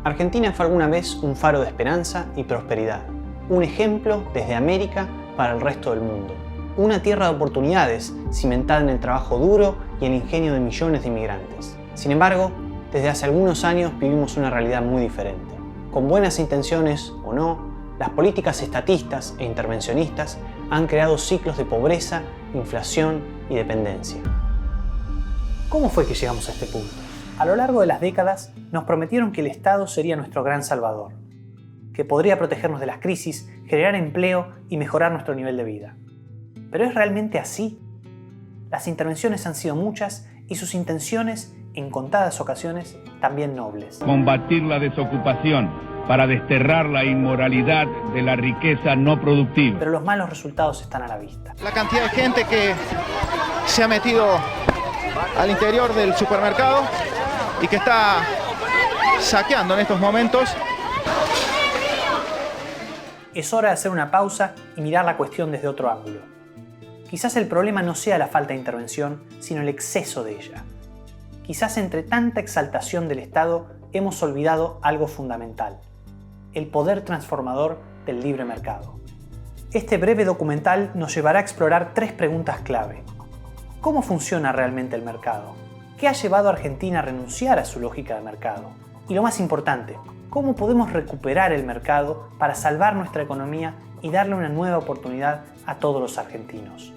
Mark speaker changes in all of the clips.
Speaker 1: Argentina fue alguna vez un faro de esperanza y prosperidad, un ejemplo desde América para el resto del mundo. Una tierra de oportunidades cimentada en el trabajo duro y el ingenio de millones de inmigrantes. Sin embargo, desde hace algunos años vivimos una realidad muy diferente. Con buenas intenciones o no, las políticas estatistas e intervencionistas han creado ciclos de pobreza, inflación y dependencia. ¿Cómo fue que llegamos a este punto? A lo largo de las décadas nos prometieron que el Estado sería nuestro gran salvador, que podría protegernos de las crisis, generar empleo y mejorar nuestro nivel de vida. ¿Pero es realmente así? Las intervenciones han sido muchas y sus intenciones, en contadas ocasiones, también nobles.
Speaker 2: Combatir la desocupación para desterrar la inmoralidad de la riqueza no productiva.
Speaker 1: Pero los malos resultados están a la vista.
Speaker 3: La cantidad de gente que se ha metido al interior del supermercado y que está saqueando en estos momentos.
Speaker 1: Es hora de hacer una pausa y mirar la cuestión desde otro ángulo. Quizás el problema no sea la falta de intervención, sino el exceso de ella. Quizás entre tanta exaltación del Estado hemos olvidado algo fundamental: el poder transformador del libre mercado. Este breve documental nos llevará a explorar 3 preguntas clave. ¿Cómo funciona realmente el mercado? ¿Qué ha llevado a Argentina a renunciar a su lógica de mercado? Y lo más importante, ¿cómo podemos recuperar el mercado para salvar nuestra economía y darle una nueva oportunidad a todos los argentinos?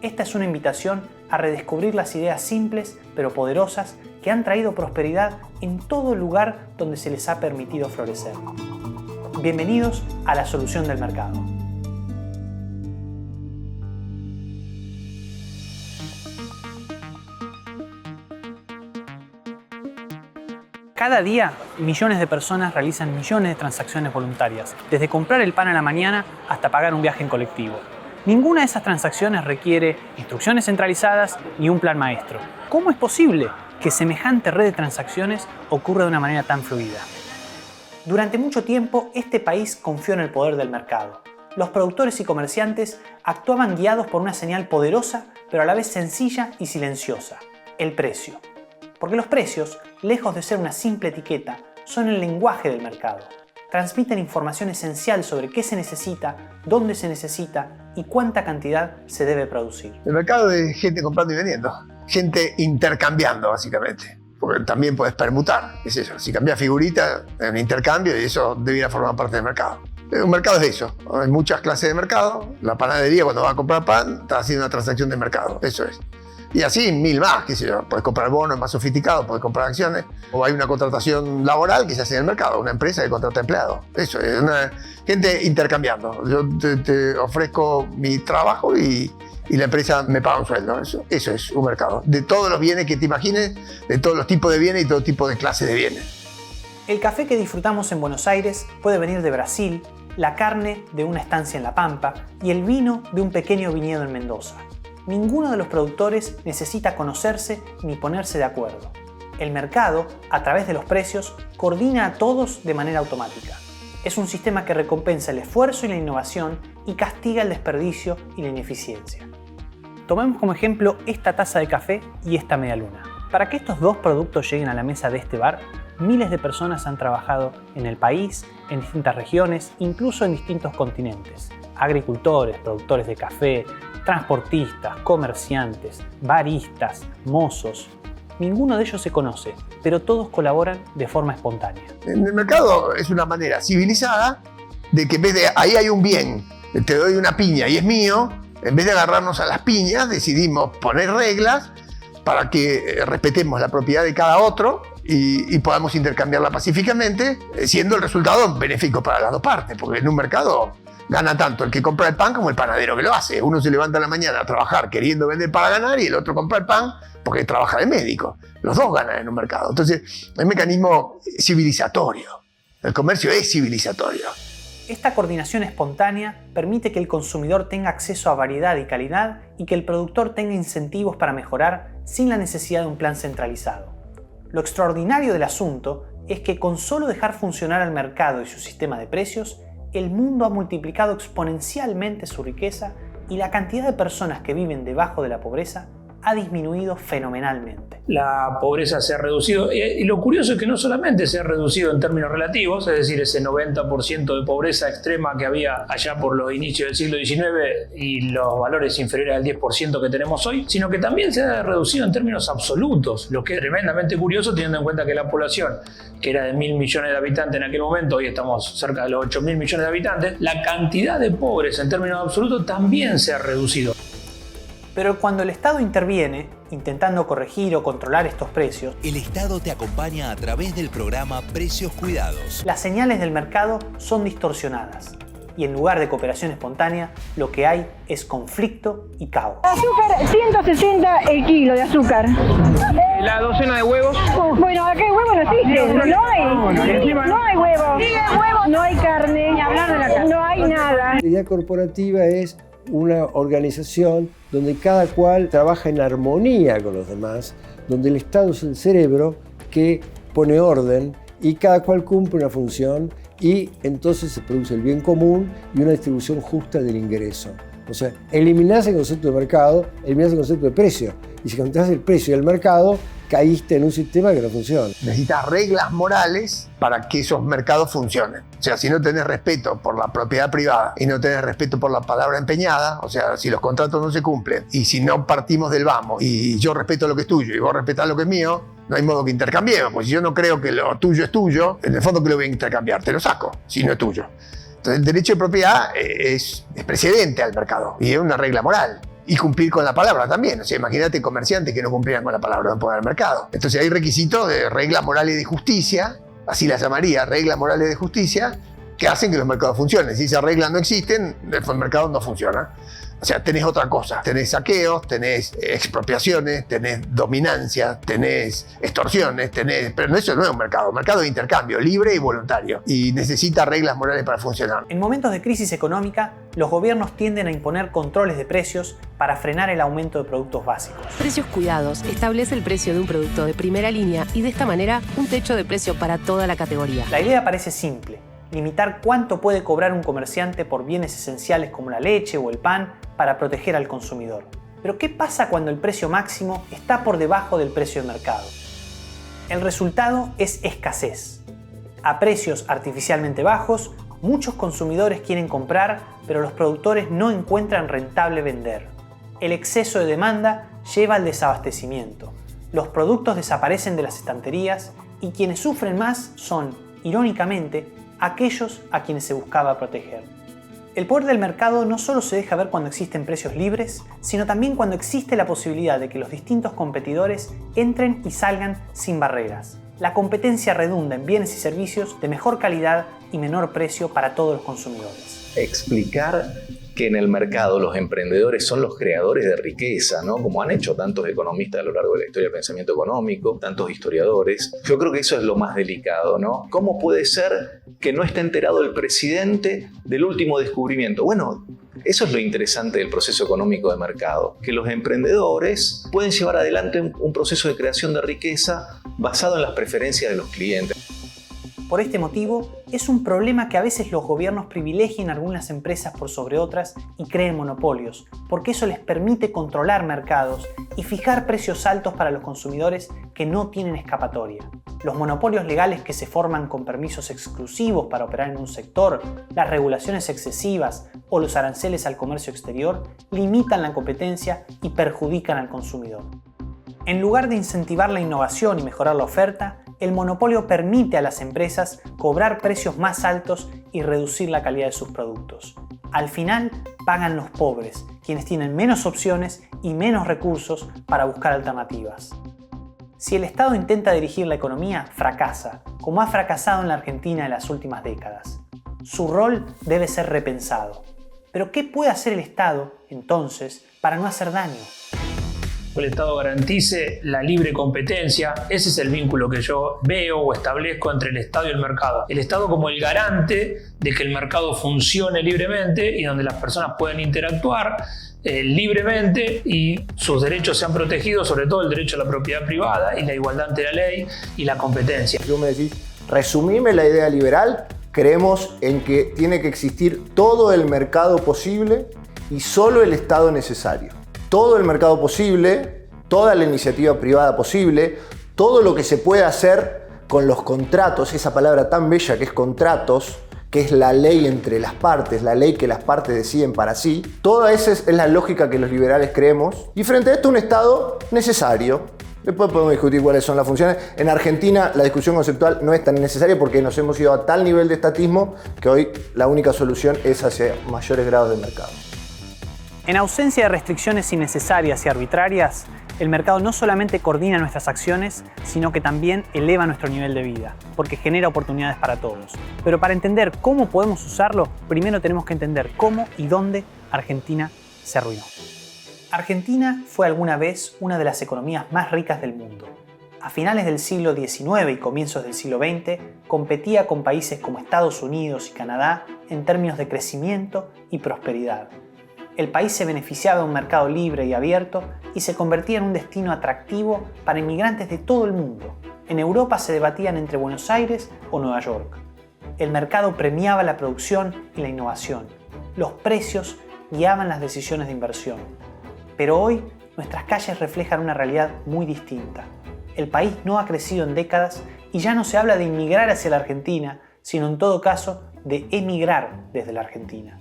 Speaker 1: Esta es una invitación a redescubrir las ideas simples pero poderosas que han traído prosperidad en todo lugar donde se les ha permitido florecer. Bienvenidos a La Solución del Mercado. Cada día, millones de personas realizan millones de transacciones voluntarias, desde comprar el pan a la mañana hasta pagar un viaje en colectivo. Ninguna de esas transacciones requiere instrucciones centralizadas ni un plan maestro. ¿Cómo es posible que semejante red de transacciones ocurra de una manera tan fluida? Durante mucho tiempo, este país confió en el poder del mercado. Los productores y comerciantes actuaban guiados por una señal poderosa, pero a la vez sencilla y silenciosa: el precio. Porque los precios, lejos de ser una simple etiqueta, son el lenguaje del mercado. Transmiten información esencial sobre qué se necesita, dónde se necesita y cuánta cantidad se debe producir.
Speaker 4: El mercado es gente comprando y vendiendo, gente intercambiando básicamente, porque también puedes permutar, es eso. Si cambias figuritas, es un intercambio y eso debiera formar parte del mercado. Un mercado es eso, hay muchas clases de mercado. La panadería, cuando vas a comprar pan, está haciendo una transacción de mercado, eso es. Y así 1000 más, qué sé yo. Puedes comprar bonos más sofisticados, puedes comprar acciones. O hay una contratación laboral que se hace en el mercado, una empresa que contrata empleados. Eso es, gente intercambiando. Yo te ofrezco mi trabajo y la empresa me paga un sueldo. Eso es un mercado. De todos los bienes que te imagines, de todos los tipos de bienes y todo tipo de clases de bienes.
Speaker 1: El café que disfrutamos en Buenos Aires puede venir de Brasil, la carne de una estancia en La Pampa y el vino de un pequeño viñedo en Mendoza. Ninguno de los productores necesita conocerse ni ponerse de acuerdo. El mercado, a través de los precios, coordina a todos de manera automática. Es un sistema que recompensa el esfuerzo y la innovación y castiga el desperdicio y la ineficiencia. Tomemos como ejemplo esta taza de café y esta medialuna. Para que estos 2 productos lleguen a la mesa de este bar, miles de personas han trabajado en el país, en distintas regiones, incluso en distintos continentes. Agricultores, productores de café, transportistas, comerciantes, baristas, mozos. Ninguno de ellos se conoce, pero todos colaboran de forma espontánea.
Speaker 4: En el mercado es una manera civilizada de que en vez de ahí hay un bien, te doy una piña y es mío, en vez de agarrarnos a las piñas, decidimos poner reglas para que respetemos la propiedad de cada otro y podamos intercambiarla pacíficamente, siendo el resultado benéfico para las 2 partes, porque en un mercado gana tanto el que compra el pan como el panadero que lo hace. Uno se levanta a la mañana a trabajar queriendo vender para ganar y el otro compra el pan porque trabaja de médico. Los 2 ganan en un mercado. Entonces, es un mecanismo civilizatorio. El comercio es civilizatorio.
Speaker 1: Esta coordinación espontánea permite que el consumidor tenga acceso a variedad y calidad y que el productor tenga incentivos para mejorar sin la necesidad de un plan centralizado. Lo extraordinario del asunto es que con solo dejar funcionar al mercado y su sistema de precios, el mundo ha multiplicado exponencialmente su riqueza y la cantidad de personas que viven debajo de la pobreza ha disminuido fenomenalmente.
Speaker 5: La pobreza se ha reducido y lo curioso es que no solamente se ha reducido en términos relativos, es decir, ese 90% de pobreza extrema que había allá por los inicios del siglo XIX y los valores inferiores al 10% que tenemos hoy, sino que también se ha reducido en términos absolutos, lo que es tremendamente curioso teniendo en cuenta que la población, que era de 1.000 millones de habitantes en aquel momento, hoy estamos cerca de los 8.000 millones de habitantes, la cantidad de pobres en términos absolutos también se ha reducido.
Speaker 1: Pero cuando el Estado interviene, intentando corregir o controlar estos precios,
Speaker 6: el Estado te acompaña a través del programa Precios Cuidados.
Speaker 1: Las señales del mercado son distorsionadas y en lugar de cooperación espontánea, lo que hay es conflicto y caos.
Speaker 7: Azúcar, 160 el kilo de azúcar.
Speaker 8: La docena de huevos.
Speaker 7: Bueno, acá hay huevos no existen, no hay huevos, no hay carne, ni hablar de la carne, no hay nada.
Speaker 9: La idea corporativa es una organización donde cada cual trabaja en armonía con los demás, donde el Estado es el cerebro que pone orden y cada cual cumple una función y entonces se produce el bien común y una distribución justa del ingreso. O sea, eliminás el concepto de mercado, eliminás el concepto de precio. Y si contás el precio y el mercado, caíste en un sistema que no funciona.
Speaker 4: Necesitas reglas morales para que esos mercados funcionen. O sea, si no tenés respeto por la propiedad privada y no tenés respeto por la palabra empeñada, o sea, si los contratos no se cumplen y si no partimos del vamos y yo respeto lo que es tuyo y vos respetás lo que es mío, no hay modo que intercambiemos. Pues si yo no creo que lo tuyo es tuyo, en el fondo que lo voy a intercambiar, te lo saco si no es tuyo. Entonces el derecho de propiedad es precedente al mercado y es una regla moral. Y cumplir con la palabra también. O sea, imagínate comerciantes que no cumplieran con la palabra, no pueden al mercado. Entonces hay requisitos de reglas morales de justicia, así las llamaría, reglas morales de justicia, que hacen que los mercados funcionen. Si esas reglas no existen, el mercado no funciona. O sea, tenés otra cosa. Tenés saqueos, tenés expropiaciones, tenés dominancia, tenés extorsiones, pero eso no es un mercado. Un mercado de intercambio, libre y voluntario. Y necesita reglas morales para funcionar.
Speaker 1: En momentos de crisis económica, los gobiernos tienden a imponer controles de precios para frenar el aumento de productos básicos.
Speaker 10: Precios Cuidados establece el precio de un producto de primera línea y de esta manera un techo de precio para toda la categoría.
Speaker 1: La idea parece simple. Limitar cuánto puede cobrar un comerciante por bienes esenciales como la leche o el pan para proteger al consumidor. Pero ¿qué pasa cuando el precio máximo está por debajo del precio de mercado? El resultado es escasez. A precios artificialmente bajos, muchos consumidores quieren comprar, pero los productores no encuentran rentable vender. El exceso de demanda lleva al desabastecimiento. Los productos desaparecen de las estanterías y quienes sufren más son, irónicamente, aquellos a quienes se buscaba proteger. El poder del mercado no solo se deja ver cuando existen precios libres, sino también cuando existe la posibilidad de que los distintos competidores entren y salgan sin barreras. La competencia redunda en bienes y servicios de mejor calidad y menor precio para todos los consumidores.
Speaker 11: Explicar que en el mercado los emprendedores son los creadores de riqueza, ¿no? Como han hecho tantos economistas a lo largo de la historia del pensamiento económico, tantos historiadores. Yo creo que eso es lo más delicado, ¿no? ¿Cómo puede ser que no esté enterado el presidente del último descubrimiento? Bueno, eso es lo interesante del proceso económico de mercado, que los emprendedores pueden llevar adelante un proceso de creación de riqueza basado en las preferencias de los clientes.
Speaker 1: Por este motivo, es un problema que a veces los gobiernos privilegien algunas empresas por sobre otras y creen monopolios, porque eso les permite controlar mercados y fijar precios altos para los consumidores que no tienen escapatoria. Los monopolios legales que se forman con permisos exclusivos para operar en un sector, las regulaciones excesivas o los aranceles al comercio exterior limitan la competencia y perjudican al consumidor. En lugar de incentivar la innovación y mejorar la oferta, el monopolio permite a las empresas cobrar precios más altos y reducir la calidad de sus productos. Al final, pagan los pobres, quienes tienen menos opciones y menos recursos para buscar alternativas. Si el Estado intenta dirigir la economía, fracasa, como ha fracasado en la Argentina en las últimas décadas. Su rol debe ser repensado. Pero ¿qué puede hacer el Estado, entonces, para no hacer daño?
Speaker 5: El Estado garantice la libre competencia. Ese es el vínculo que yo veo o establezco entre el Estado y el mercado. El Estado como el garante de que el mercado funcione libremente y donde las personas puedan interactuar libremente y sus derechos sean protegidos, sobre todo el derecho a la propiedad privada y la igualdad ante la ley y la competencia.
Speaker 12: Tú me decís, resumime la idea liberal, creemos en que tiene que existir todo el mercado posible y solo el Estado necesario. Todo el mercado posible toda la iniciativa privada posible, todo lo que se puede hacer con los contratos, esa palabra tan bella que es contratos, que es la ley entre las partes, la ley que las partes deciden para sí. Toda esa es la lógica que los liberales creemos. Y frente a esto, un Estado necesario. Después podemos discutir cuáles son las funciones. En Argentina la discusión conceptual no es tan necesaria porque nos hemos ido a tal nivel de estatismo que hoy la única solución es hacia mayores grados de mercado.
Speaker 1: En ausencia de restricciones innecesarias y arbitrarias, el mercado no solamente coordina nuestras acciones, sino que también eleva nuestro nivel de vida, porque genera oportunidades para todos. Pero para entender cómo podemos usarlo, primero tenemos que entender cómo y dónde Argentina se arruinó. Argentina fue alguna vez una de las economías más ricas del mundo. A finales del siglo XIX y comienzos del siglo XX, competía con países como Estados Unidos y Canadá en términos de crecimiento y prosperidad. El país se beneficiaba de un mercado libre y abierto y se convertía en un destino atractivo para inmigrantes de todo el mundo. En Europa se debatían entre Buenos Aires o Nueva York. El mercado premiaba la producción y la innovación. Los precios guiaban las decisiones de inversión. Pero hoy nuestras calles reflejan una realidad muy distinta. El país no ha crecido en décadas y ya no se habla de inmigrar hacia la Argentina, sino en todo caso de emigrar desde la Argentina.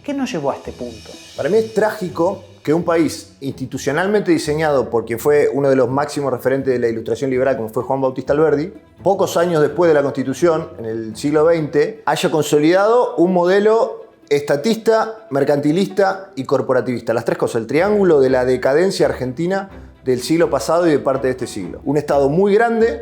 Speaker 1: ¿Qué nos llevó a este punto?
Speaker 12: Para mí es trágico que un país institucionalmente diseñado por quien fue uno de los máximos referentes de la ilustración liberal, como fue Juan Bautista Alberdi, pocos años después de la Constitución, en el siglo XX, haya consolidado un modelo estatista, mercantilista y corporativista. Las tres cosas, el triángulo de la decadencia argentina del siglo pasado y de parte de este siglo. Un Estado muy grande,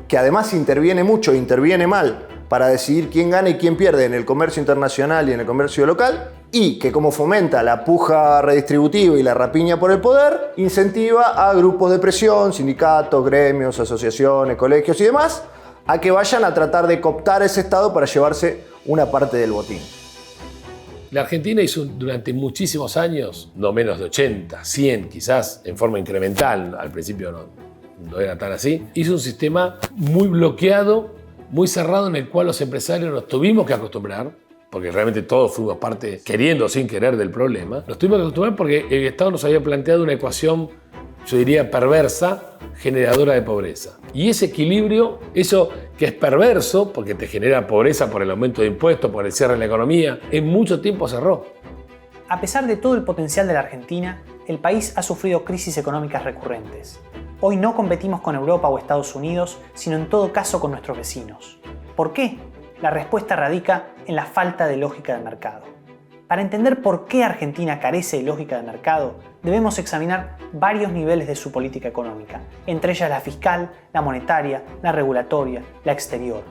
Speaker 12: que además interviene mucho, interviene mal, para decidir quién gana y quién pierde en el comercio internacional y en el comercio local, y que como fomenta la puja redistributiva y la rapiña por el poder, incentiva a grupos de presión, sindicatos, gremios, asociaciones, colegios y demás, a que vayan a tratar de cooptar ese Estado para llevarse una parte del botín.
Speaker 13: La Argentina hizo durante muchísimos años, no menos de 80, 100 quizás, en forma incremental, al principio no era tan así, hizo un sistema muy bloqueado, muy cerrado, en el cual los empresarios nos tuvimos que acostumbrar, porque realmente todos fuimos parte, queriendo o sin querer, del problema. Nos tuvimos que acostumbrar porque el Estado nos había planteado una ecuación, yo diría, perversa, generadora de pobreza. Y ese equilibrio, eso que es perverso, porque te genera pobreza por el aumento de impuestos, por el cierre de la economía, en mucho tiempo cerró.
Speaker 1: A pesar de todo el potencial de la Argentina, el país ha sufrido crisis económicas recurrentes. Hoy no competimos con Europa o Estados Unidos, sino en todo caso con nuestros vecinos. ¿Por qué? La respuesta radica en la falta de lógica de mercado. Para entender por qué Argentina carece de lógica de mercado, debemos examinar varios niveles de su política económica, entre ellas la fiscal, la monetaria, la regulatoria, la exterior.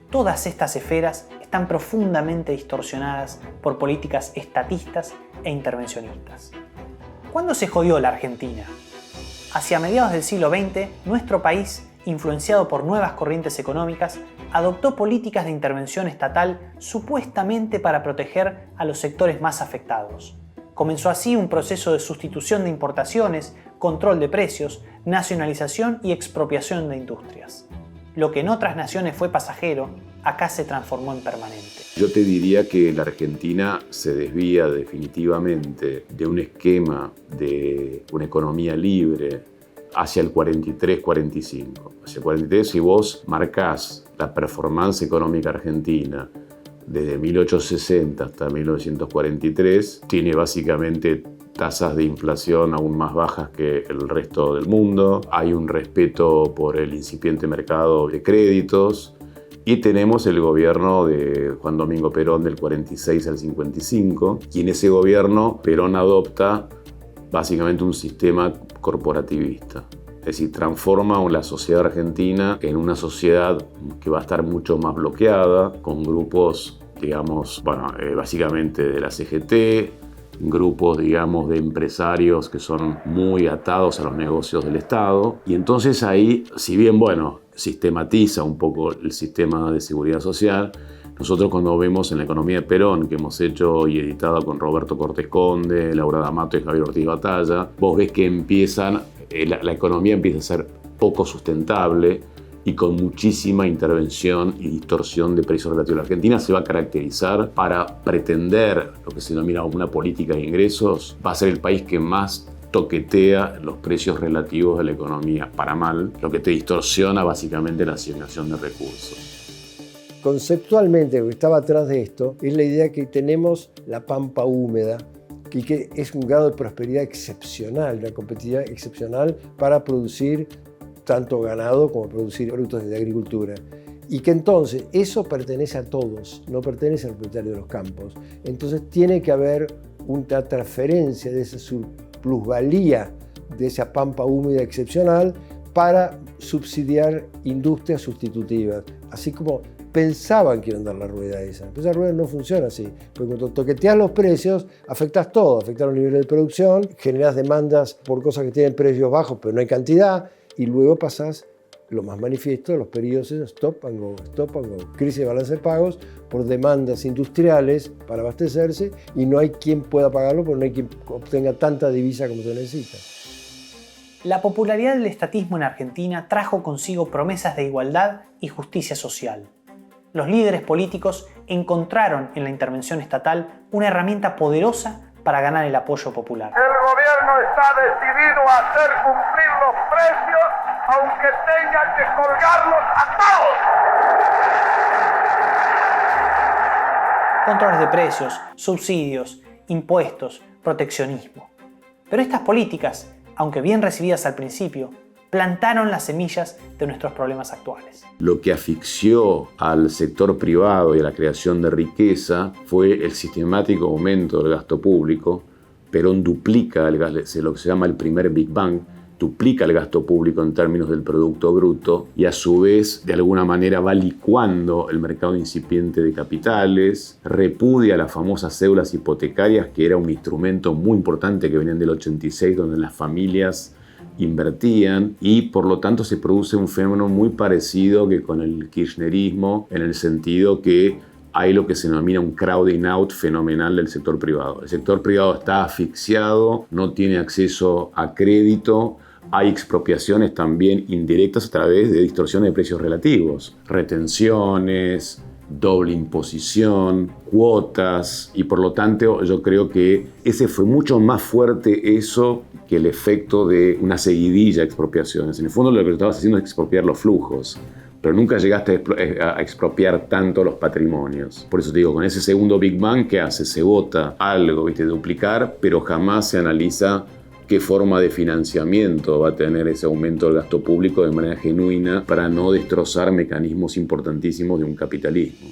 Speaker 1: Todas estas esferas están profundamente distorsionadas por políticas estatistas e intervencionistas. ¿Cuándo se jodió la Argentina? Hacia mediados del siglo XX, nuestro país, influenciado por nuevas corrientes económicas, adoptó políticas de intervención estatal supuestamente para proteger a los sectores más afectados. Comenzó así un proceso de sustitución de importaciones, control de precios, nacionalización y expropiación de industrias. Lo que en otras naciones fue pasajero, acá se transformó en permanente.
Speaker 14: Yo te diría que la Argentina se desvía definitivamente de un esquema de una economía libre hacia el 43-45. Hacia el 43, si vos marcás la performance económica argentina desde 1860 hasta 1943, tiene básicamente tasas de inflación aún más bajas que el resto del mundo. Hay un respeto por el incipiente mercado de créditos. Y tenemos el gobierno de Juan Domingo Perón del 46 al 55, y en ese gobierno Perón adopta básicamente un sistema corporativista. Es decir, transforma la sociedad argentina en una sociedad que va a estar mucho más bloqueada, con grupos, digamos, básicamente de la CGT, grupos, digamos, de empresarios que son muy atados a los negocios del Estado. Y entonces ahí, si bien, sistematiza un poco el sistema de seguridad social, nosotros cuando vemos en la economía de Perón, que hemos hecho y editado con Roberto Cortés Conde, Laura D'Amato y Javier Ortiz Batalla, vos ves que la economía empieza a ser poco sustentable y con muchísima intervención y distorsión de precios relativos. La Argentina se va a caracterizar para pretender lo que se denomina una política de ingresos, va a ser el país que más toquetea los precios relativos de la economía para mal, lo que te distorsiona básicamente la asignación de recursos.
Speaker 9: Conceptualmente, lo que estaba atrás de esto es la idea que tenemos la pampa húmeda y que es un grado de prosperidad excepcional, una competitividad excepcional para producir tanto ganado como producir productos de agricultura. Y que entonces eso pertenece a todos, no pertenece al propietario de los campos. Entonces tiene que haber una transferencia de esa plusvalía de esa pampa húmeda excepcional para subsidiar industrias sustitutivas, así como pensaban que iban a dar la rueda esa. Pero esa rueda no funciona así, porque cuando toqueteas los precios, afectas todo, afectas los niveles de producción, generas demandas por cosas que tienen precios bajos, pero no hay cantidad, y luego pasás lo más manifiesto, los periodos stop and go, crisis de balance de pagos por demandas industriales para abastecerse y no hay quien pueda pagarlo porque no hay quien obtenga tanta divisa como se necesita.
Speaker 1: La popularidad del estatismo en Argentina trajo consigo promesas de igualdad y justicia social. Los líderes políticos encontraron en la intervención estatal una herramienta poderosa para ganar el apoyo popular.
Speaker 15: El gobierno está decidido a hacer cumplir los precios, aunque tenga que colgarlos a todos.
Speaker 1: Controles de precios, subsidios, impuestos, proteccionismo. Pero estas políticas, aunque bien recibidas al principio, plantaron las semillas de nuestros problemas actuales.
Speaker 14: Lo que asfixió al sector privado y a la creación de riqueza fue el sistemático aumento del gasto público. Perón duplica lo que se llama el primer Big Bang, duplica el gasto público en términos del Producto Bruto y a su vez de alguna manera va licuando el mercado incipiente de capitales, repudia las famosas cédulas hipotecarias, que era un instrumento muy importante que venían del 86, donde las familias invertían, y por lo tanto se produce un fenómeno muy parecido que con el kirchnerismo, en el sentido que hay lo que se denomina un crowding out fenomenal del sector privado. El sector privado está asfixiado, no tiene acceso a crédito, hay expropiaciones también indirectas a través de distorsiones de precios relativos, retenciones, doble imposición, cuotas, y por lo tanto yo creo que ese fue mucho más fuerte eso que el efecto de una seguidilla de expropiaciones. En el fondo lo que estabas haciendo es expropiar los flujos, pero nunca llegaste a expropiar tanto los patrimonios. Por eso te digo, con ese segundo Big Bang, ¿qué hace? Se vota algo, ¿viste? Duplicar, pero jamás se analiza qué forma de financiamiento va a tener ese aumento del gasto público de manera genuina para no destrozar mecanismos importantísimos de un capitalismo.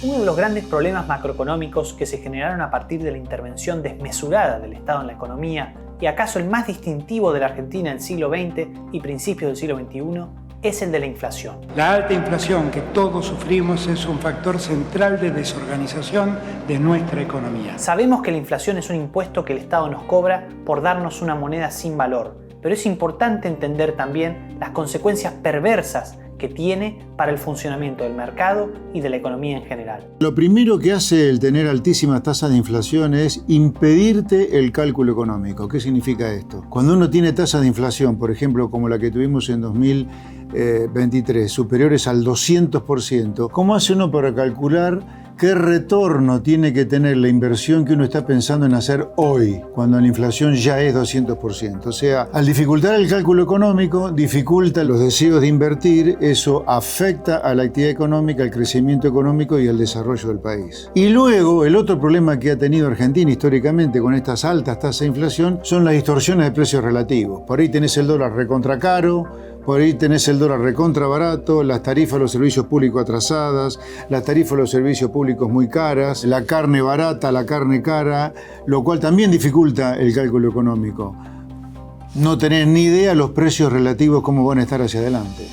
Speaker 1: Uno de los grandes problemas macroeconómicos que se generaron a partir de la intervención desmesurada del Estado en la economía, y acaso el más distintivo de la Argentina del siglo XX y principios del siglo XXI, es el de la inflación.
Speaker 16: La alta inflación que todos sufrimos es un factor central de desorganización de nuestra economía.
Speaker 1: Sabemos que la inflación es un impuesto que el Estado nos cobra por darnos una moneda sin valor, pero es importante entender también las consecuencias perversas que tiene para el funcionamiento del mercado y de la economía en general.
Speaker 17: Lo primero que hace el tener altísimas tasas de inflación es impedirte el cálculo económico. ¿Qué significa esto? Cuando uno tiene tasas de inflación, por ejemplo, como la que tuvimos en 2023, superiores al 200%, ¿cómo hace uno para calcular qué retorno tiene que tener la inversión que uno está pensando en hacer hoy, cuando la inflación ya es 200%? O sea, al dificultar el cálculo económico, dificulta los deseos de invertir, eso afecta a la actividad económica, al crecimiento económico y al desarrollo del país. Y luego, el otro problema que ha tenido Argentina históricamente con estas altas tasas de inflación son las distorsiones de precios relativos. Por ahí tenés el dólar recontra caro, por ahí tenés el dólar recontra barato, las tarifas de los servicios públicos atrasadas, las tarifas de los servicios públicos muy caras, la carne barata, la carne cara, lo cual también dificulta el cálculo económico. No tenés ni idea los precios relativos cómo van a estar hacia adelante.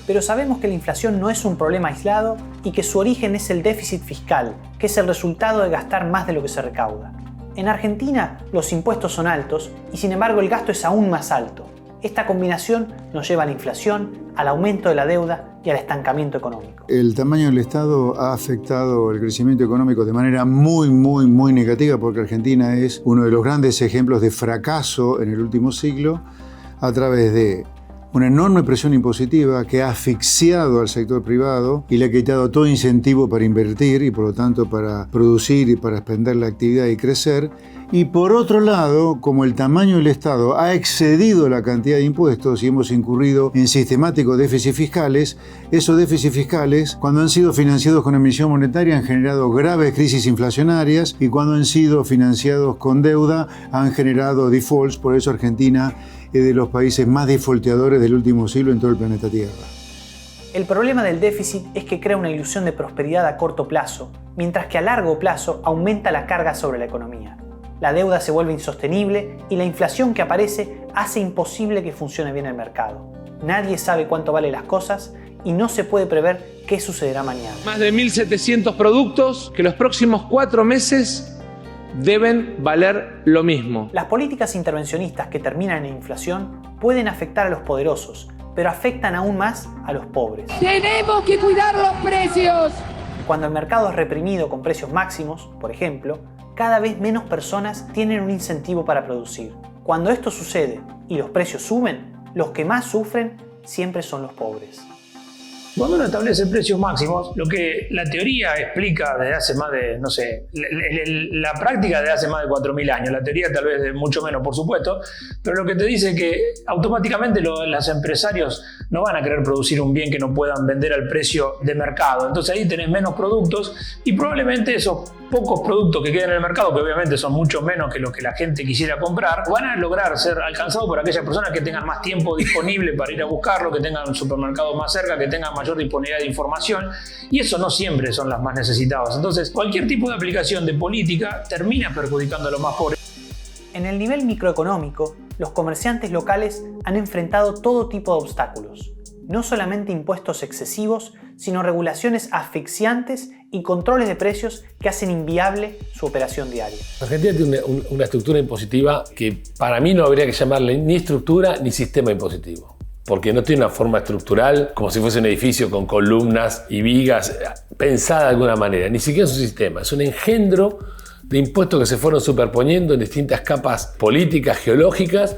Speaker 1: Pero sabemos que la inflación no es un problema aislado y que su origen es el déficit fiscal, que es el resultado de gastar más de lo que se recauda. En Argentina los impuestos son altos y sin embargo el gasto es aún más alto. Esta combinación nos lleva a la inflación, al aumento de la deuda y al estancamiento económico.
Speaker 17: El tamaño del Estado ha afectado el crecimiento económico de manera muy negativa, porque Argentina es uno de los grandes ejemplos de fracaso en el último siglo a través de una enorme presión impositiva que ha asfixiado al sector privado y le ha quitado todo incentivo para invertir y por lo tanto para producir y para expender la actividad y crecer. Y por otro lado, como el tamaño del Estado ha excedido la cantidad de impuestos y hemos incurrido en sistemáticos déficits fiscales, esos déficits fiscales, cuando han sido financiados con emisión monetaria, han generado graves crisis inflacionarias y cuando han sido financiados con deuda, han generado defaults. Por eso Argentina es de los países más defaulteadores del último siglo en todo el planeta Tierra.
Speaker 1: El problema del déficit es que crea una ilusión de prosperidad a corto plazo, mientras que a largo plazo aumenta la carga sobre la economía. La deuda se vuelve insostenible y la inflación que aparece hace imposible que funcione bien el mercado. Nadie sabe cuánto valen las cosas y no se puede prever qué sucederá mañana.
Speaker 8: Más de 1.700 productos que los próximos 4 meses deben valer lo mismo.
Speaker 1: Las políticas intervencionistas que terminan en inflación pueden afectar a los poderosos, pero afectan aún más a los pobres.
Speaker 18: ¡Tenemos que cuidar los precios!
Speaker 1: Cuando el mercado es reprimido con precios máximos, por ejemplo, cada vez menos personas tienen un incentivo para producir. Cuando esto sucede y los precios suben, los que más sufren siempre son los pobres.
Speaker 5: Cuando uno establece precios máximos, lo que la teoría explica desde hace más de, no sé, la práctica desde hace más de 4.000 años, la teoría tal vez de mucho menos, por supuesto, pero lo que te dice es que automáticamente los empresarios no van a querer producir un bien que no puedan vender al precio de mercado. Entonces ahí tenés menos productos y probablemente esos pocos productos que quedan en el mercado, que obviamente son mucho menos que los que la gente quisiera comprar, van a lograr ser alcanzados por aquellas personas que tengan más tiempo disponible para ir a buscarlo, que tengan un supermercado más cerca, que tengan mayor disponibilidad de información, y eso no siempre son las más necesitadas. Entonces, cualquier tipo de aplicación de política termina perjudicando a los más pobres.
Speaker 1: En el nivel microeconómico, los comerciantes locales han enfrentado todo tipo de obstáculos. No solamente impuestos excesivos, sino regulaciones asfixiantes y controles de precios que hacen inviable su operación diaria.
Speaker 13: Argentina tiene una estructura impositiva que para mí no habría que llamarle ni estructura ni sistema impositivo. Porque no tiene una forma estructural como si fuese un edificio con columnas y vigas pensada de alguna manera. Ni siquiera es un sistema, es un engendro de impuestos que se fueron superponiendo en distintas capas políticas, geológicas,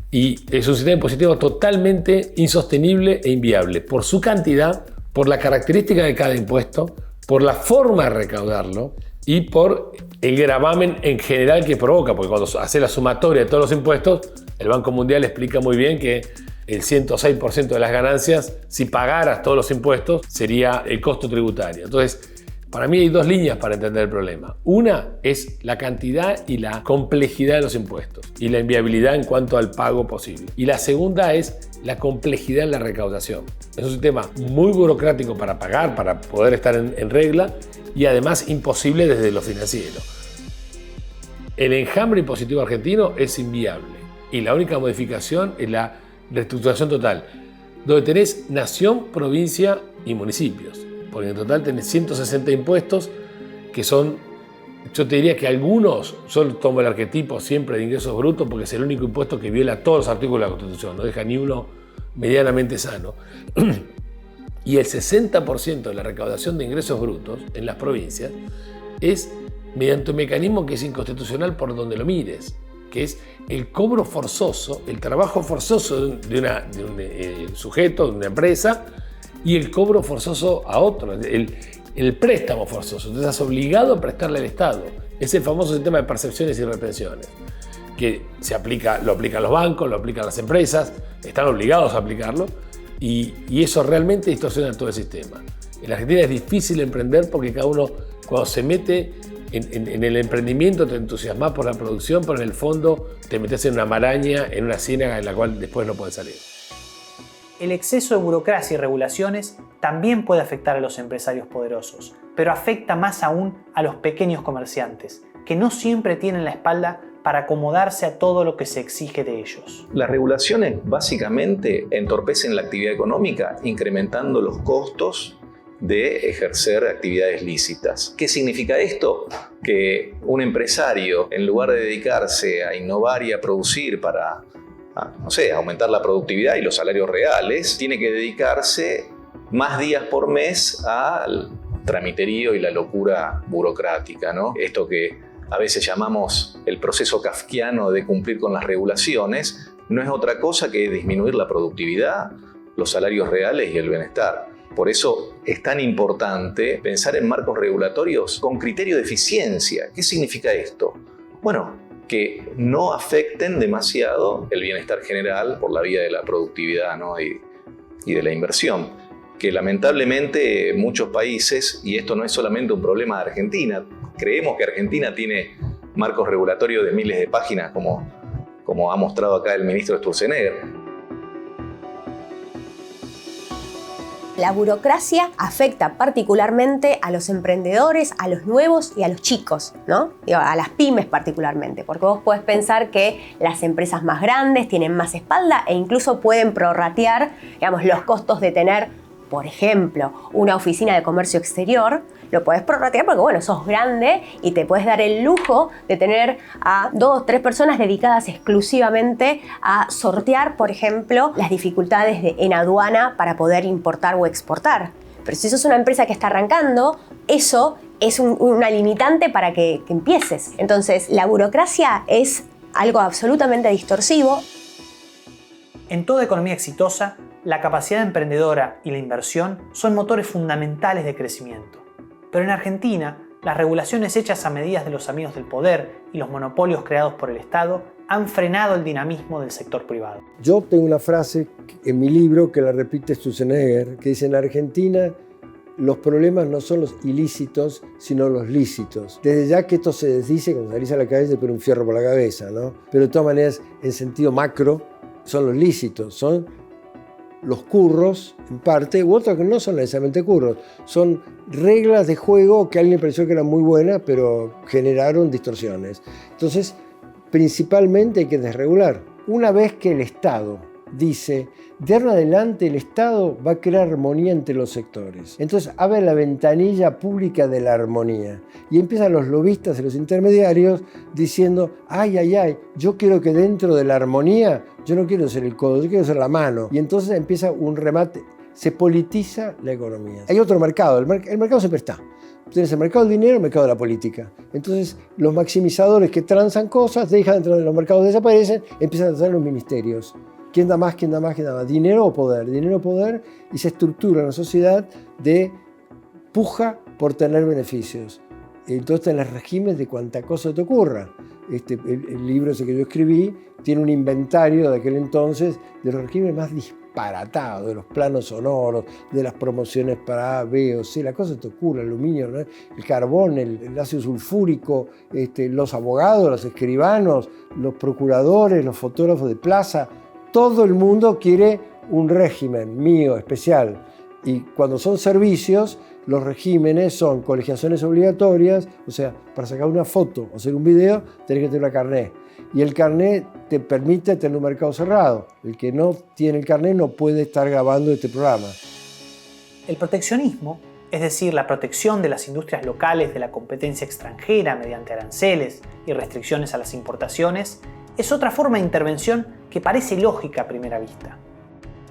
Speaker 13: y es un sistema impositivo totalmente insostenible e inviable por su cantidad, por la característica de cada impuesto, por la forma de recaudarlo y por el gravamen en general que provoca, porque cuando hace la sumatoria de todos los impuestos, el Banco Mundial explica muy bien que el 106% de las ganancias, si pagaras todos los impuestos, sería el costo tributario. Entonces, para mí hay dos líneas para entender el problema. Una es la cantidad y la complejidad de los impuestos y la inviabilidad en cuanto al pago posible. Y la segunda es la complejidad en la recaudación. Es un sistema muy burocrático para pagar, para poder estar en regla y además imposible desde lo financiero. El enjambre impositivo argentino es inviable y la única modificación es la reestructuración total, donde tenés nación, provincia y municipios. Porque en total tenés 160 impuestos que son, yo te diría que algunos, yo tomo el arquetipo siempre de ingresos brutos porque es el único impuesto que viola todos los artículos de la Constitución, no deja ni uno medianamente sano. Y el 60% de la recaudación de ingresos brutos en las provincias es mediante un mecanismo que es inconstitucional por donde lo mires, que es el cobro forzoso, el trabajo forzoso de un sujeto, de una empresa, y el cobro forzoso a otro, el préstamo forzoso. Entonces estás obligado a prestarle al Estado. Es el famoso sistema de percepciones y retenciones, que lo aplican los bancos, lo aplican las empresas, están obligados a aplicarlo, y eso realmente distorsiona todo el sistema. En la Argentina es difícil emprender porque cada uno, cuando se mete en el emprendimiento, te entusiasmas por la producción, pero en el fondo te metes en una maraña, en una ciénaga en la cual después no puedes salir.
Speaker 1: El exceso de burocracia y regulaciones también puede afectar a los empresarios poderosos, pero afecta más aún a los pequeños comerciantes, que no siempre tienen la espalda para acomodarse a todo lo que se exige de ellos.
Speaker 11: Las regulaciones básicamente entorpecen la actividad económica, incrementando los costos de ejercer actividades lícitas. ¿Qué significa esto? Que un empresario, en lugar de dedicarse a innovar y a producir para aumentar la productividad y los salarios reales, tiene que dedicarse más días por mes al tramiterío y la locura burocrática, ¿no? Esto que a veces llamamos el proceso kafkiano de cumplir con las regulaciones, no es otra cosa que disminuir la productividad, los salarios reales y el bienestar. Por eso es tan importante pensar en marcos regulatorios con criterio de eficiencia. ¿Qué significa esto? Bueno, que no afecten demasiado el bienestar general por la vía de la productividad, ¿no? y de la inversión. Que lamentablemente muchos países, y esto no es solamente un problema de Argentina, creemos que Argentina tiene marcos regulatorios de miles de páginas, como ha mostrado acá el ministro Sturzenegger.
Speaker 19: La burocracia afecta particularmente a los emprendedores, a los nuevos y a los chicos, ¿no? A las pymes particularmente, porque vos podés pensar que las empresas más grandes tienen más espalda e incluso pueden prorratear, digamos, los costos de tener, por ejemplo, una oficina de comercio exterior. Lo podés prorratear porque, bueno, sos grande y te puedes dar el lujo de tener a 2 o 3 personas dedicadas exclusivamente a sortear, por ejemplo, las dificultades en aduana para poder importar o exportar. Pero si sos una empresa que está arrancando, eso es una limitante para que empieces. Entonces, la burocracia es algo absolutamente distorsivo.
Speaker 1: En toda economía exitosa, la capacidad emprendedora y la inversión son motores fundamentales de crecimiento. Pero en Argentina, las regulaciones hechas a medidas de los amigos del poder y los monopolios creados por el Estado han frenado el dinamismo del sector privado.
Speaker 9: Yo tengo una frase en mi libro que la repite Sturzenegger, que dice: en Argentina los problemas no son los ilícitos, sino los lícitos. Desde ya que esto se desdice cuando salís a la calle por un fierro por la cabeza, ¿no? Pero de todas maneras, en sentido macro, son los lícitos, son los curros, en parte, u otros que no son necesariamente curros, son reglas de juego que a alguien le pareció que eran muy buenas, pero generaron distorsiones. Entonces, principalmente hay que desregular. Una vez que el Estado dice, de ahora en adelante el Estado va a crear armonía entre los sectores. Entonces abre la ventanilla pública de la armonía y empiezan los lobistas y los intermediarios diciendo, ay, yo quiero que dentro de la armonía, yo no quiero ser el codo, yo quiero ser la mano. Y entonces empieza un remate, se politiza la economía. Hay otro mercado, el mercado siempre está. Tienes el mercado del dinero y el mercado de la política. Entonces, los maximizadores que transan cosas, dejan de entrar en los mercados, desaparecen, empiezan a entrar en los ministerios. ¿Quién da más? ¿Quién da más? ¿Quién da más? Dinero o poder. Dinero o poder, y se estructura una sociedad de puja por tener beneficios. Entonces, en los regímenes de cuanta cosa te ocurra. El libro ese que yo escribí tiene un inventario de aquel entonces de los regímenes más disparatados, de los planos sonoros, de las promociones para A, B o C, la cosa te ocurre, el aluminio, ¿no? El carbón, el ácido sulfúrico, los abogados, los escribanos, los procuradores, los fotógrafos de plaza. Todo el mundo quiere un régimen mío, especial. Y cuando son servicios, los regímenes son colegiaciones obligatorias, o sea, para sacar una foto o hacer un video, tenés que tener una carnet. Y el carnet te permite tener un mercado cerrado. El que no tiene el carnet no puede estar grabando este programa.
Speaker 1: El proteccionismo, es decir, la protección de las industrias locales de la competencia extranjera mediante aranceles y restricciones a las importaciones, es otra forma de intervención que parece lógica a primera vista.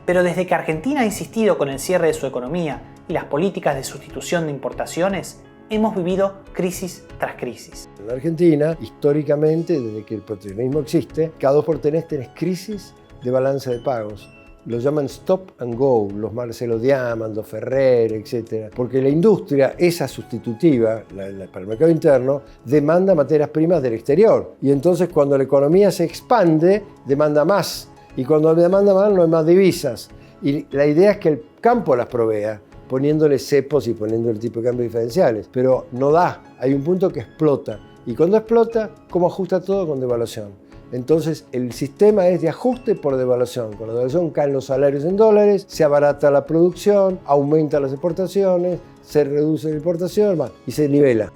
Speaker 1: Pero desde que Argentina ha insistido con el cierre de su economía y las políticas de sustitución de importaciones, hemos vivido crisis tras crisis.
Speaker 9: En Argentina, históricamente, desde que el proteccionismo existe, cada 2 por 3 tenés crisis de balanza de pagos. Lo llaman stop and go, los Marcelo Diamant, los Ferrer, etc. Porque la industria, esa sustitutiva, para el mercado interno, demanda materias primas del exterior. Y entonces cuando la economía se expande, demanda más. Y cuando demanda más, no hay más divisas. Y la idea es que el campo las provea, poniéndole cepos y poniendo el tipo de cambio diferenciales. Pero no da, hay un punto que explota. Y cuando explota, ¿cómo ajusta todo? Con devaluación. Entonces, el sistema es de ajuste por devaluación. Con la devaluación caen los salarios en dólares, se abarata la producción, aumentan las exportaciones, se reduce la importación y se nivela.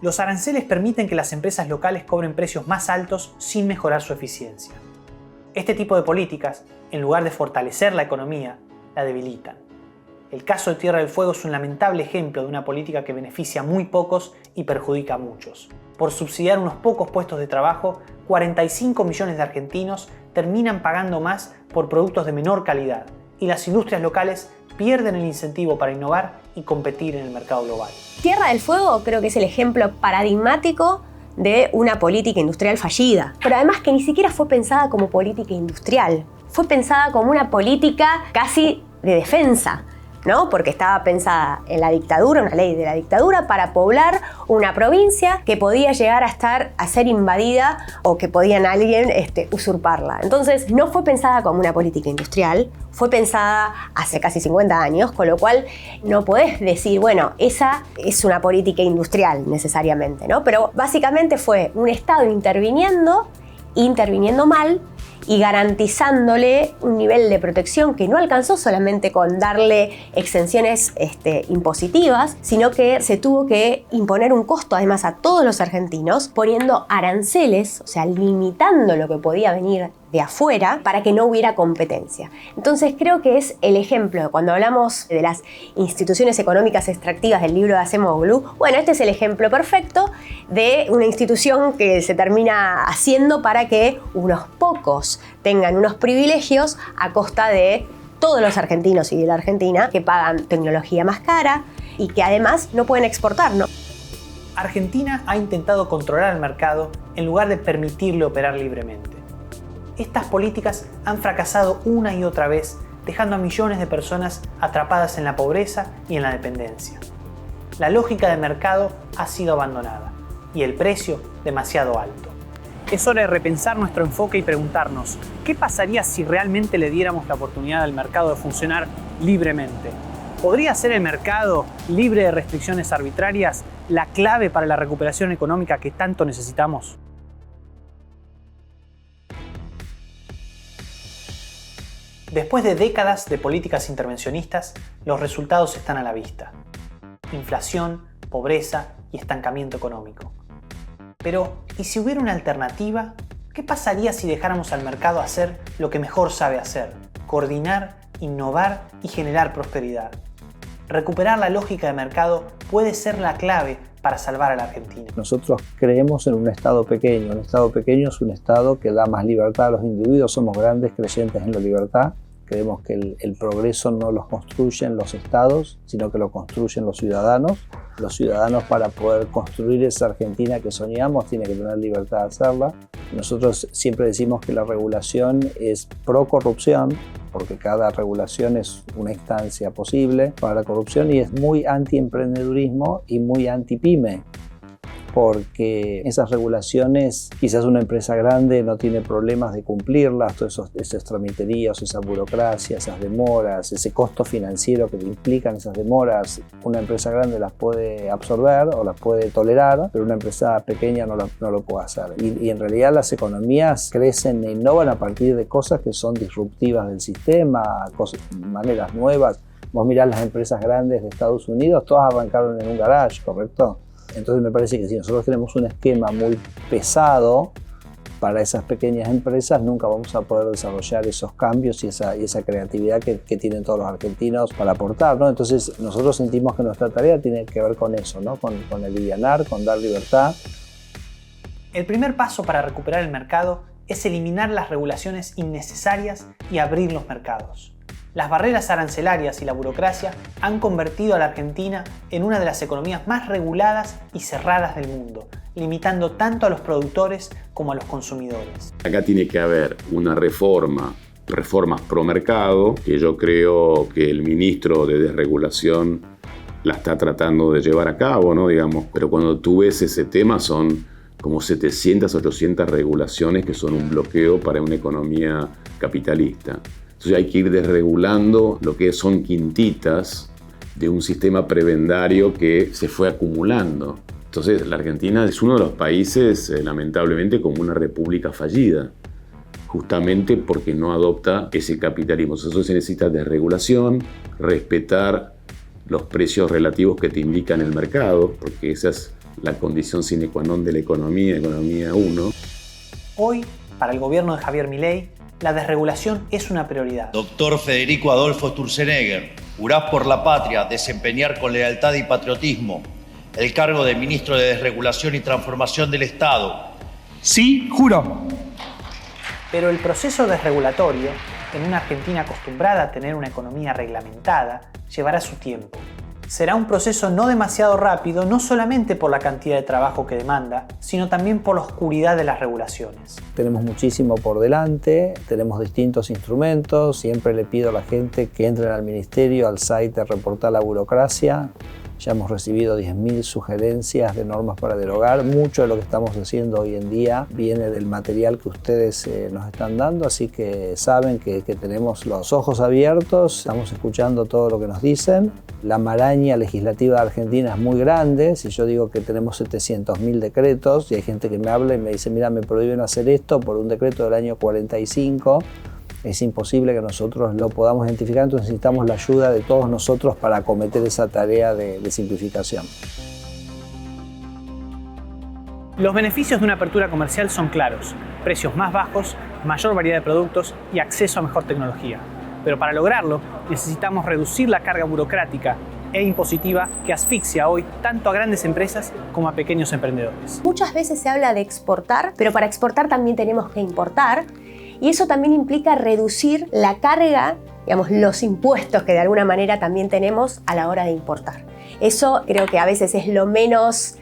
Speaker 1: Los aranceles permiten que las empresas locales cobren precios más altos sin mejorar su eficiencia. Este tipo de políticas, en lugar de fortalecer la economía, la debilitan. El caso de Tierra del Fuego es un lamentable ejemplo de una política que beneficia a muy pocos y perjudica a muchos. Por subsidiar unos pocos puestos de trabajo, 45 millones de argentinos terminan pagando más por productos de menor calidad y las industrias locales pierden el incentivo para innovar y competir en el mercado global.
Speaker 19: Tierra del Fuego creo que es el ejemplo paradigmático de una política industrial fallida, pero además que ni siquiera fue pensada como política industrial, fue pensada como una política casi de defensa, ¿no? Porque estaba pensada en la dictadura, una ley de la dictadura, para poblar una provincia que podía llegar a ser invadida o que podían alguien usurparla. Entonces no fue pensada como una política industrial, fue pensada hace casi 50 años, con lo cual no podés decir, bueno, esa es una política industrial necesariamente, ¿no? Pero básicamente fue un Estado interviniendo mal, y garantizándole un nivel de protección que no alcanzó solamente con darle exenciones impositivas, sino que se tuvo que imponer un costo además a todos los argentinos, poniendo aranceles, o sea, limitando lo que podía venir de afuera para que no hubiera competencia. Entonces creo que es el ejemplo, cuando hablamos de las instituciones económicas extractivas del libro de Acemoglu, bueno, este es el ejemplo perfecto de una institución que se termina haciendo para que unos pocos tengan unos privilegios a costa de todos los argentinos y de la Argentina que pagan tecnología más cara y que además no pueden exportar, ¿no?
Speaker 1: Argentina ha intentado controlar el mercado en lugar de permitirle operar libremente. Estas políticas han fracasado una y otra vez, dejando a millones de personas atrapadas en la pobreza y en la dependencia. La lógica de mercado ha sido abandonada y el precio demasiado alto. Es hora de repensar nuestro enfoque y preguntarnos, ¿qué pasaría si realmente le diéramos la oportunidad al mercado de funcionar libremente? ¿Podría ser el mercado, libre de restricciones arbitrarias, la clave para la recuperación económica que tanto necesitamos? Después de décadas de políticas intervencionistas, los resultados están a la vista. Inflación, pobreza y estancamiento económico. Pero, ¿y si hubiera una alternativa? ¿Qué pasaría si dejáramos al mercado hacer lo que mejor sabe hacer? Coordinar, innovar y generar prosperidad. Recuperar la lógica de mercado puede ser la clave para salvar a la Argentina.
Speaker 20: Nosotros creemos en un Estado pequeño. Un Estado pequeño es un Estado que da más libertad a los individuos. Somos grandes creyentes en la libertad. Creemos que el progreso no lo construyen los estados, sino que lo construyen los ciudadanos. Los ciudadanos, para poder construir esa Argentina que soñamos, tienen que tener libertad de hacerla. Nosotros siempre decimos que la regulación es pro corrupción, porque cada regulación es una instancia posible para la corrupción, y es muy anti-emprendedurismo y muy anti-pyme, porque esas regulaciones, quizás una empresa grande no tiene problemas de cumplirlas, todos esos tramiteríos, esa burocracia, esas demoras, ese costo financiero que implican esas demoras, una empresa grande las puede absorber o las puede tolerar, pero una empresa pequeña no lo puede hacer. Y en realidad las economías crecen e innovan a partir de cosas que son disruptivas del sistema, maneras nuevas. Vos mirás las empresas grandes de Estados Unidos, todas arrancaron en un garage, ¿correcto? Entonces me parece que si nosotros tenemos un esquema muy pesado para esas pequeñas empresas, nunca vamos a poder desarrollar esos cambios y esa creatividad que tienen todos los argentinos para aportar, ¿no? Entonces nosotros sentimos que nuestra tarea tiene que ver con eso, ¿no? Con alivianar, con dar libertad.
Speaker 1: El primer paso para recuperar el mercado es eliminar las regulaciones innecesarias y abrir los mercados. Las barreras arancelarias y la burocracia han convertido a la Argentina en una de las economías más reguladas y cerradas del mundo, limitando tanto a los productores como a los consumidores.
Speaker 14: Acá tiene que haber una reformas pro mercado, que yo creo que el ministro de Desregulación la está tratando de llevar a cabo, ¿no? Digamos, pero cuando tú ves ese tema son como 700, 800 regulaciones que son un bloqueo para una economía capitalista. Entonces hay que ir desregulando lo que son quintitas de un sistema prebendario que se fue acumulando. Entonces la Argentina es uno de los países, lamentablemente, como una república fallida, justamente porque no adopta ese capitalismo. Entonces se necesita desregulación, respetar los precios relativos que te indican el mercado, porque esa es la condición sine qua non de la economía 1.
Speaker 1: Hoy, para el gobierno de Javier Milei, la desregulación es una prioridad.
Speaker 21: Doctor Federico Adolfo Sturzenegger, jurás por la patria desempeñar con lealtad y patriotismo el cargo de Ministro de Desregulación y Transformación del Estado.
Speaker 1: Sí, juro. Pero el proceso desregulatorio, en una Argentina acostumbrada a tener una economía reglamentada, llevará su tiempo. Será un proceso no demasiado rápido, no solamente por la cantidad de trabajo que demanda, sino también por la oscuridad de las regulaciones.
Speaker 20: Tenemos muchísimo por delante, tenemos distintos instrumentos, siempre le pido a la gente que entren al ministerio, al site de Reportar la Burocracia. Ya hemos recibido 10.000 sugerencias de normas para derogar. Mucho de lo que estamos haciendo hoy en día viene del material que ustedes nos están dando, así que saben que tenemos los ojos abiertos, estamos escuchando todo lo que nos dicen. La maraña legislativa de Argentina es muy grande. Si yo digo que tenemos 700.000 decretos y hay gente que me habla y me dice, mira, me prohíben hacer esto por un decreto del año 45, es imposible que nosotros lo podamos identificar, entonces necesitamos la ayuda de todos nosotros para acometer esa tarea de simplificación.
Speaker 1: Los beneficios de una apertura comercial son claros: precios más bajos, mayor variedad de productos y acceso a mejor tecnología. Pero para lograrlo necesitamos reducir la carga burocrática e impositiva que asfixia hoy tanto a grandes empresas como a pequeños emprendedores.
Speaker 19: Muchas veces se habla de exportar, pero para exportar también tenemos que importar. Y eso también implica reducir la carga, digamos, los impuestos que de alguna manera también tenemos a la hora de importar. Eso creo que a veces es lo menos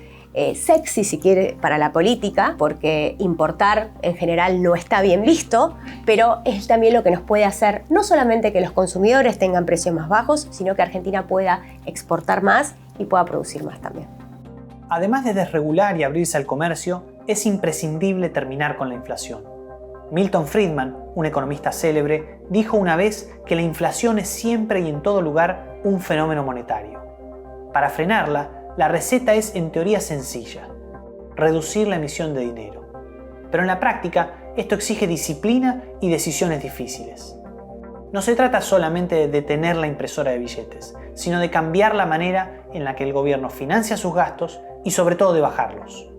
Speaker 19: sexy, si quiere, para la política, porque importar en general no está bien visto, pero es también lo que nos puede hacer no solamente que los consumidores tengan precios más bajos, sino que Argentina pueda exportar más y pueda producir más también.
Speaker 1: Además de desregular y abrirse al comercio, es imprescindible terminar con la inflación. Milton Friedman, un economista célebre, dijo una vez que la inflación es siempre y en todo lugar un fenómeno monetario. Para frenarla, la receta es en teoría sencilla: reducir la emisión de dinero. Pero en la práctica, esto exige disciplina y decisiones difíciles. No se trata solamente de detener la impresora de billetes, sino de cambiar la manera en la que el gobierno financia sus gastos y sobre todo de bajarlos.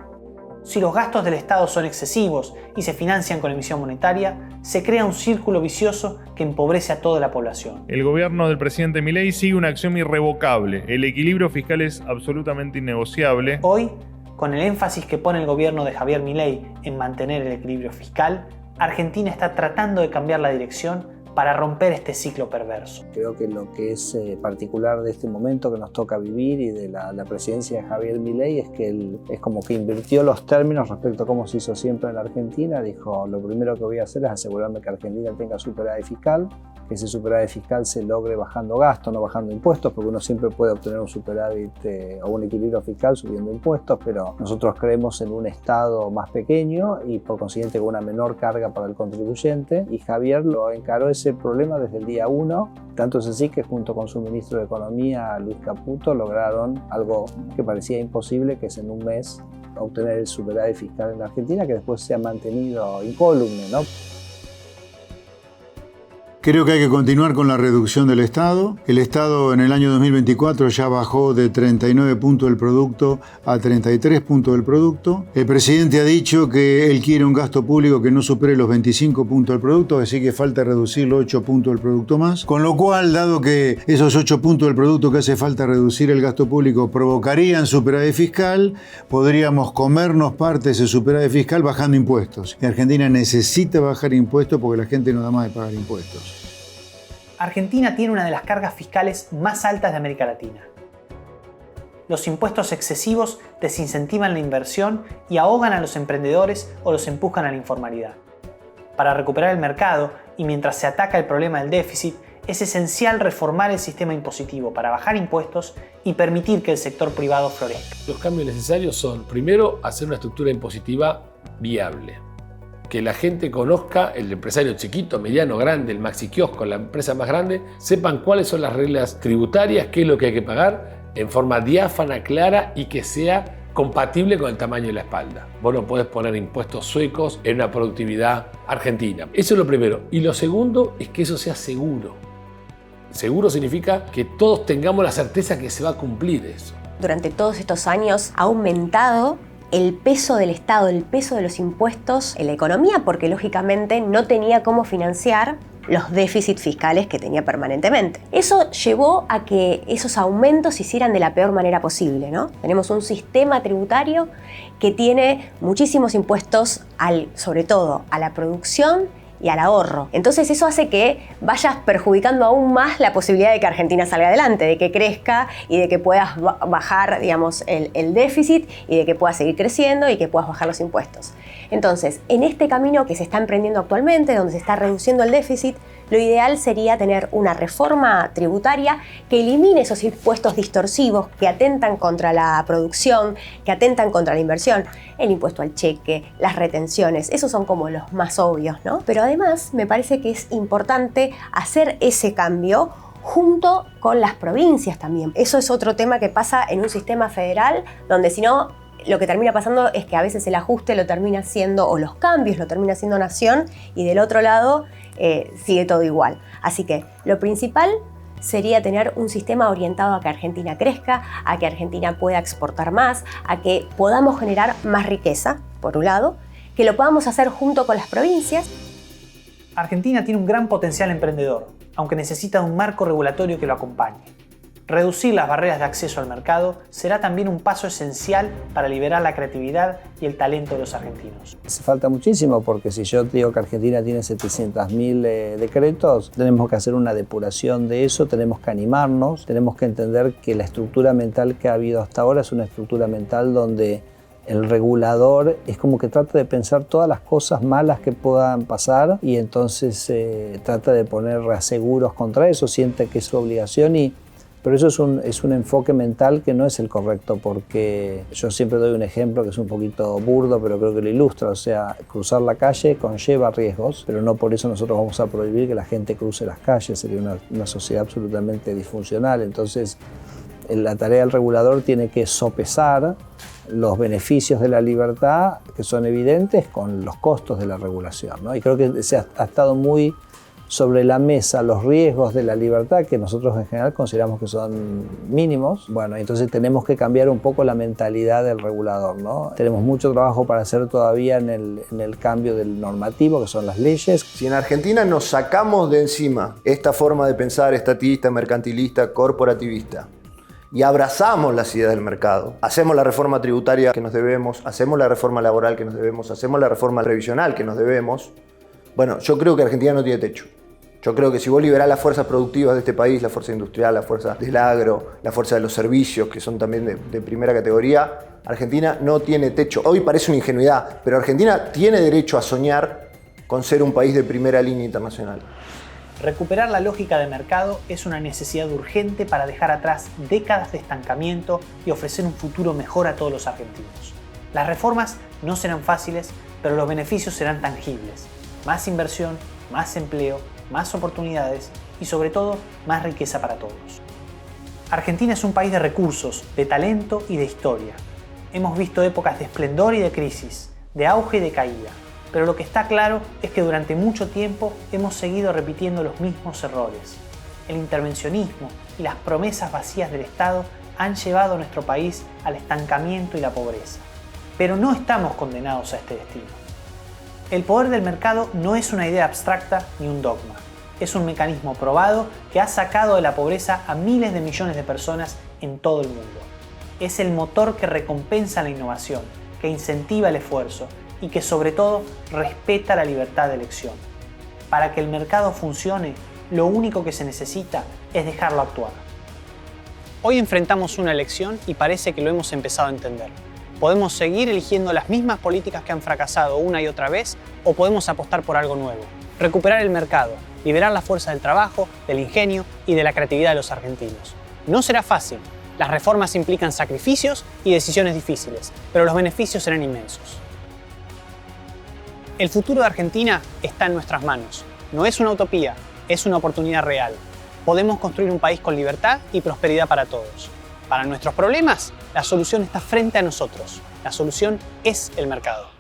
Speaker 1: Si los gastos del Estado son excesivos y se financian con emisión monetaria, se crea un círculo vicioso que empobrece a toda la población.
Speaker 2: El gobierno del presidente Milei sigue una acción irrevocable. El equilibrio fiscal es absolutamente innegociable.
Speaker 1: Hoy, con el énfasis que pone el gobierno de Javier Milei en mantener el equilibrio fiscal, Argentina está tratando de cambiar la dirección para romper este ciclo perverso.
Speaker 20: Creo que lo que es particular de este momento que nos toca vivir y de la presidencia de Javier Milei es que él es como que invirtió los términos respecto a cómo se hizo siempre en la Argentina. Dijo, lo primero que voy a hacer es asegurarme que Argentina tenga superávit fiscal, que ese superávit fiscal se logre bajando gastos, no bajando impuestos, porque uno siempre puede obtener un superávit o un equilibrio fiscal subiendo impuestos, pero nosotros creemos en un Estado más pequeño y por consiguiente con una menor carga para el contribuyente, y Javier lo encaró ese problema desde el día 1, tanto es así que junto con su ministro de Economía, Luis Caputo, lograron algo que parecía imposible, que es en un mes obtener el superávit fiscal en la Argentina, que después se ha mantenido incólume, ¿no?
Speaker 17: Creo que hay que continuar con la reducción del Estado. El Estado en el año 2024 ya bajó de 39 puntos del producto a 33 puntos del producto. El presidente ha dicho que él quiere un gasto público que no supere los 25 puntos del producto, así que falta reducirlo 8 puntos del producto más. Con lo cual, dado que esos 8 puntos del producto que hace falta reducir el gasto público provocarían superávit fiscal, podríamos comernos parte de ese superávit fiscal bajando impuestos. Y Argentina necesita bajar impuestos porque la gente no da más de pagar impuestos.
Speaker 1: Argentina tiene una de las cargas fiscales más altas de América Latina. Los impuestos excesivos desincentivan la inversión y ahogan a los emprendedores o los empujan a la informalidad. Para recuperar el mercado y mientras se ataca el problema del déficit, es esencial reformar el sistema impositivo para bajar impuestos y permitir que el sector privado florezca.
Speaker 13: Los cambios necesarios son, primero, hacer una estructura impositiva viable. Que la gente conozca, el empresario chiquito, mediano, grande, el maxi kiosco, la empresa más grande, sepan cuáles son las reglas tributarias, qué es lo que hay que pagar, en forma diáfana, clara y que sea compatible con el tamaño de la espalda. Vos no podés poner impuestos suecos en una productividad argentina. Eso es lo primero. Y lo segundo es que eso sea seguro. Seguro significa que todos tengamos la certeza que se va a cumplir eso.
Speaker 19: Durante todos estos años ha aumentado el peso del Estado, el peso de los impuestos en la economía, porque lógicamente no tenía cómo financiar los déficits fiscales que tenía permanentemente. Eso llevó a que esos aumentos se hicieran de la peor manera posible, ¿no? Tenemos un sistema tributario que tiene muchísimos impuestos, sobre todo a la producción y al ahorro. Entonces eso hace que vayas perjudicando aún más la posibilidad de que Argentina salga adelante, de que crezca y de que puedas bajar, digamos, el déficit y de que puedas seguir creciendo y que puedas bajar los impuestos. Entonces, en este camino que se está emprendiendo actualmente, donde se está reduciendo el déficit, lo ideal sería tener una reforma tributaria que elimine esos impuestos distorsivos que atentan contra la producción, que atentan contra la inversión. El impuesto al cheque, las retenciones, esos son como los más obvios, ¿no? Pero además me parece que es importante hacer ese cambio junto con las provincias también. Eso es otro tema que pasa en un sistema federal donde si no, lo que termina pasando es que a veces el ajuste lo termina haciendo, o los cambios lo termina haciendo nación, y del otro lado sigue todo igual. Así que lo principal sería tener un sistema orientado a que Argentina crezca, a que Argentina pueda exportar más, a que podamos generar más riqueza, por un lado, que lo podamos hacer junto con las provincias.
Speaker 1: Argentina tiene un gran potencial emprendedor, aunque necesita un marco regulatorio que lo acompañe. Reducir las barreras de acceso al mercado será también un paso esencial para liberar la creatividad y el talento de los argentinos.
Speaker 20: Hace falta muchísimo, porque si yo digo que Argentina tiene 700.000 decretos, tenemos que hacer una depuración de eso, tenemos que animarnos, tenemos que entender que la estructura mental que ha habido hasta ahora es una estructura mental donde el regulador es como que trata de pensar todas las cosas malas que puedan pasar y entonces trata de poner reaseguros contra eso, siente que es su obligación pero eso es un enfoque mental que no es el correcto, porque yo siempre doy un ejemplo que es un poquito burdo, pero creo que lo ilustra. O sea, cruzar la calle conlleva riesgos, pero no por eso nosotros vamos a prohibir que la gente cruce las calles. Sería una sociedad absolutamente disfuncional. Entonces, la tarea del regulador tiene que sopesar los beneficios de la libertad, que son evidentes, con los costos de la regulación, ¿no? Y creo que se ha estado muy sobre la mesa los riesgos de la libertad, que nosotros en general consideramos que son mínimos. Bueno, entonces tenemos que cambiar un poco la mentalidad del regulador, ¿no? Tenemos mucho trabajo para hacer todavía en el cambio del normativo, que son las leyes.
Speaker 12: Si en Argentina nos sacamos de encima esta forma de pensar estatista, mercantilista, corporativista, y abrazamos las ideas del mercado, hacemos la reforma tributaria que nos debemos, hacemos la reforma laboral que nos debemos, hacemos la reforma previsional que nos debemos, bueno, yo creo que Argentina no tiene techo. Yo creo que si vos liberás las fuerzas productivas de este país, la fuerza industrial, la fuerza del agro, la fuerza de los servicios, que son también de primera categoría, Argentina no tiene techo. Hoy parece una ingenuidad, pero Argentina tiene derecho a soñar con ser un país de primera línea internacional.
Speaker 1: Recuperar la lógica de mercado es una necesidad urgente para dejar atrás décadas de estancamiento y ofrecer un futuro mejor a todos los argentinos. Las reformas no serán fáciles, pero los beneficios serán tangibles. Más inversión, más empleo, más oportunidades y sobre todo más riqueza para todos. Argentina es un país de recursos, de talento y de historia. Hemos visto épocas de esplendor y de crisis, de auge y de caída, pero lo que está claro es que durante mucho tiempo hemos seguido repitiendo los mismos errores. El intervencionismo y las promesas vacías del Estado han llevado a nuestro país al estancamiento y la pobreza. Pero no estamos condenados a este destino. El poder del mercado no es una idea abstracta ni un dogma. Es un mecanismo probado que ha sacado de la pobreza a miles de millones de personas en todo el mundo. Es el motor que recompensa la innovación, que incentiva el esfuerzo y que sobre todo respeta la libertad de elección. Para que el mercado funcione, lo único que se necesita es dejarlo actuar. Hoy enfrentamos una elección y parece que lo hemos empezado a entender. Podemos seguir eligiendo las mismas políticas que han fracasado una y otra vez, o podemos apostar por algo nuevo. Recuperar el mercado, liberar la fuerza del trabajo, del ingenio y de la creatividad de los argentinos. No será fácil. Las reformas implican sacrificios y decisiones difíciles, pero los beneficios serán inmensos. El futuro de Argentina está en nuestras manos. No es una utopía, es una oportunidad real. Podemos construir un país con libertad y prosperidad para todos. Para nuestros problemas, la solución está frente a nosotros. La solución es el mercado.